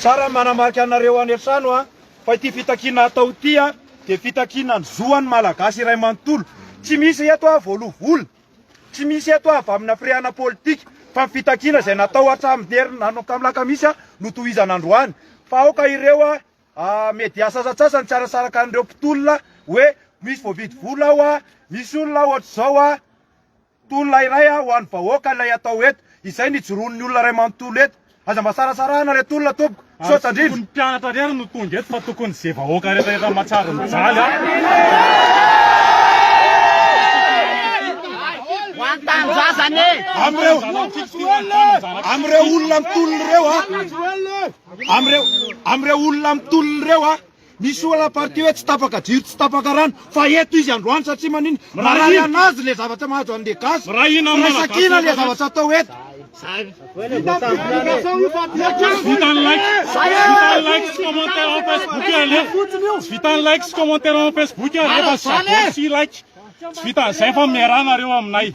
tsara manamarika anareo any an-trano fa ity fitakiana atao ity dia fitakiana ny zoan'ny malagasy iray manontolo. Tsy misy eto volovolo, tsy misy eto avy amina firehana politika fa fitakiana izay natao hatramin'ny herina lakamisy no tohizana androany. Fa aoka ireo media sasatsasany tsy arasaraka an'ireo mpitolona hoe misy voavidy vola aho misy olona ohatr'izao tolona iray ho an'ny vahoaka ilay atao eto. Izay nijoroan'ny olona iray manontolo eto. Aza masarasarahana ilay tolona tompoko. Sotandrindro. Tokony mpianatra rery no tonga eto fa tokony izay vahoaka rehetra matsara mijaly amreo olona mitolona ireo amreo olona mitolona ireo misy olona parti hoe tsy tapaka jiro tsy tapaka rano fa eto izy androany satria maniny marary anazy le zavatra mahazo an'le gasy resakina le zavatra atao eto. Vitan like sy commentaire en Facebook rehefa sy like vita zay fa miaranareo aminay.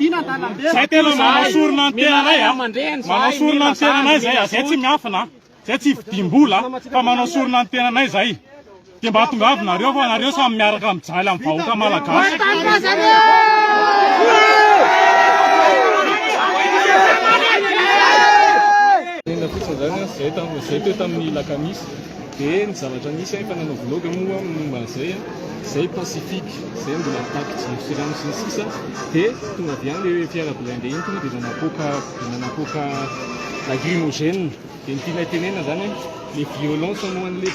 Zay tena manasorona ny tenanay manasorona ny tenanay zay zay tsy miafina zay tsy vidimbola fa manasorona ny tenanay zay. Dia mba tongavinareo fa nareo samy miaraka mijaly amin'ny vahoaka malagasy. Zay teo tamin'ny lakamisy dia ny zavatra nisy fa nanao vlog moa momba zay zay pacifique zay mbola mitaky jiro sy rano sy ny sisa dia tonga avy any le fiara blindé iny tonga dia nanapoaka lacrymogène dia ny tenena zany le violence mo an'le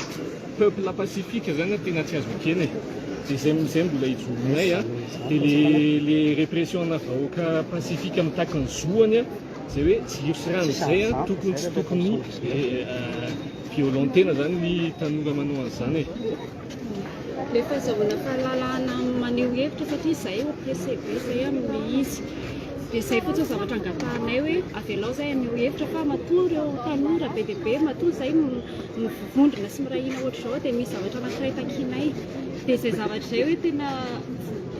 peuple pacifique zany tena tsy azo ekeny dia zay mbola hijoronay dia le répression na vahoaka pacifique mitaky ny zoany zay hoe jiro sy rano zay tokony tsy tokony violentena zany ny tanora manao an'izany le fahazahoana fahalalana maneho hevitra satria izay PCB zay amin'ny izy dia izay fotsiny zavatra angatanay hoe avelao zay aneho hevitra fa matoa ireo tanora be dia be matoa zay mivondrona sy mirahina ohatr'izao dia misy zavatra anankiray takinay dia izay zavatra zay hoe tena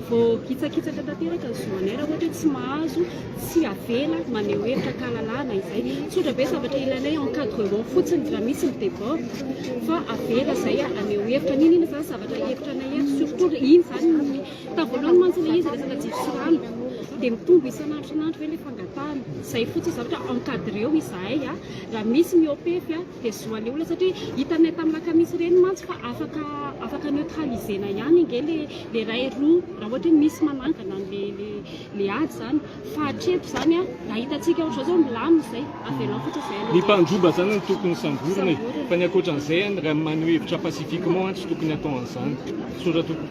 voakitsakitsaka tanteraka ny zoanay raha ohatra tsy mahazo tsy avela maneho hevitra kahalalana izay tsotra be zavatra ilanay encadrement fotsiny raha misy ny débat fa avela zay aneho hevitra ninina zany zavatra hevitranay eto surtout iny zany tavoalohany mantsy le izy resaka jiro sy rano dia mitombo isan'andro hoe le fangatahana izay fotsiny zavatra encadreo izahay raha misy miopefy dia zoan'le olona satria hitanay tamin'ny lakamisy reny mantsy fa afaka neutralisena ihany inge le ray roa raha ohatra hoe misy manangana le ady zany fa hatreto zany raha hitantsika ohatr'izao zao milamina izay avelao fotsiny izay ny mpandroba zany no tokony samborona fa ny ankoatran'izay raha maneho hevitra pacifiquement tsy tokony atao an'izany. Sotra tokony